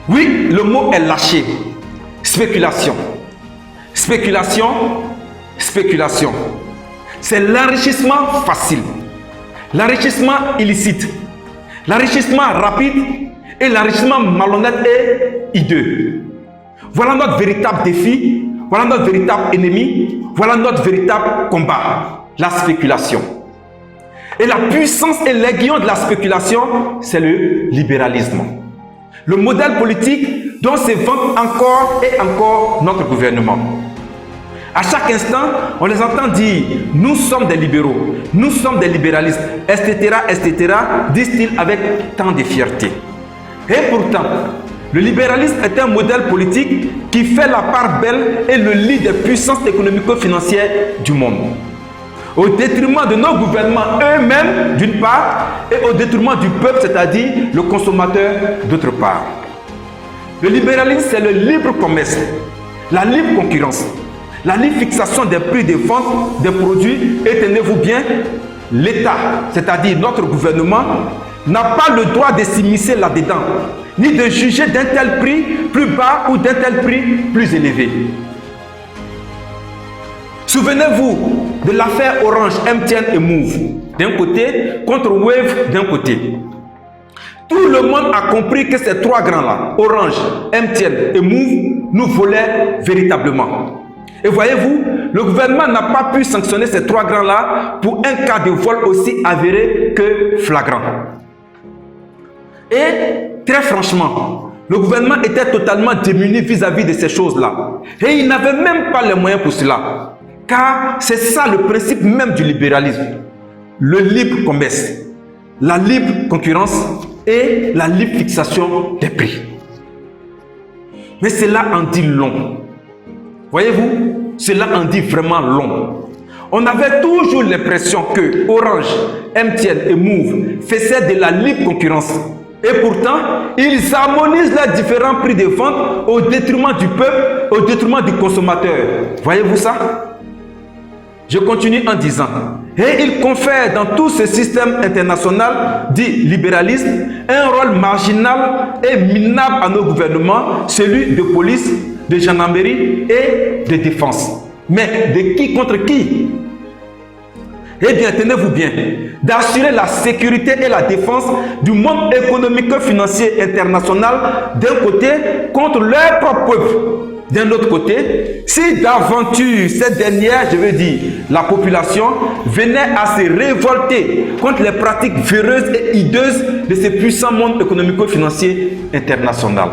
Oui, le mot est lâché. Spéculation. Spéculation, spéculation. C'est l'enrichissement facile, l'enrichissement illicite, l'enrichissement rapide et l'enrichissement malhonnête et hideux. Voilà notre véritable défi, voilà notre véritable ennemi, voilà notre véritable combat, la spéculation. Et la puissance et l'aiguillon de la spéculation, c'est le libéralisme. Le modèle politique dont se vante encore et encore notre gouvernement. À chaque instant, on les entend dire « nous sommes des libéraux, nous sommes des libéralistes », etc., etc., disent-ils avec tant de fierté. Et pourtant, le libéralisme est un modèle politique qui fait la part belle et le lit des puissances économico-financières du monde. Au détriment de nos gouvernements eux-mêmes, d'une part, et au détriment du peuple, c'est-à-dire le consommateur, d'autre part. Le libéralisme, c'est le libre commerce, la libre concurrence, la libre fixation des prix de vente des produits. Et tenez-vous bien, l'État, c'est-à-dire notre gouvernement, n'a pas le droit de s'immiscer là-dedans, ni de juger d'un tel prix plus bas ou d'un tel prix plus élevé. Souvenez-vous de l'affaire Orange, MTN et Move d'un côté contre Wave d'un côté. Tout le monde a compris que ces trois grands-là, Orange, MTN et Move, nous volaient véritablement. Et voyez-vous, le gouvernement n'a pas pu sanctionner ces trois grands-là pour un cas de vol aussi avéré que flagrant. Et très franchement, le gouvernement était totalement démuni vis-à-vis de ces choses-là. Et il n'avait même pas les moyens pour cela. Car c'est ça le principe même du libéralisme. Le libre commerce, la libre concurrence et la libre fixation des prix. Mais cela en dit long. Voyez-vous, cela en dit vraiment long. On avait toujours l'impression que Orange, MTN et Move faisaient de la libre concurrence. Et pourtant, ils harmonisent les différents prix de vente au détriment du peuple, au détriment du consommateur. Voyez-vous ça? Je continue en disant, et ils confèrent dans tout ce système international dit libéralisme un rôle marginal et minable à nos gouvernements, celui de police, de gendarmerie et de défense. Mais de qui contre qui? Eh bien, tenez-vous bien, d'assurer la sécurité et la défense du monde économico-financier international d'un côté contre leur propre peuple. D'un autre côté, si d'aventure cette dernière, je veux dire, la population venait à se révolter contre les pratiques véreuses et hideuses de ce puissant monde économico-financier international.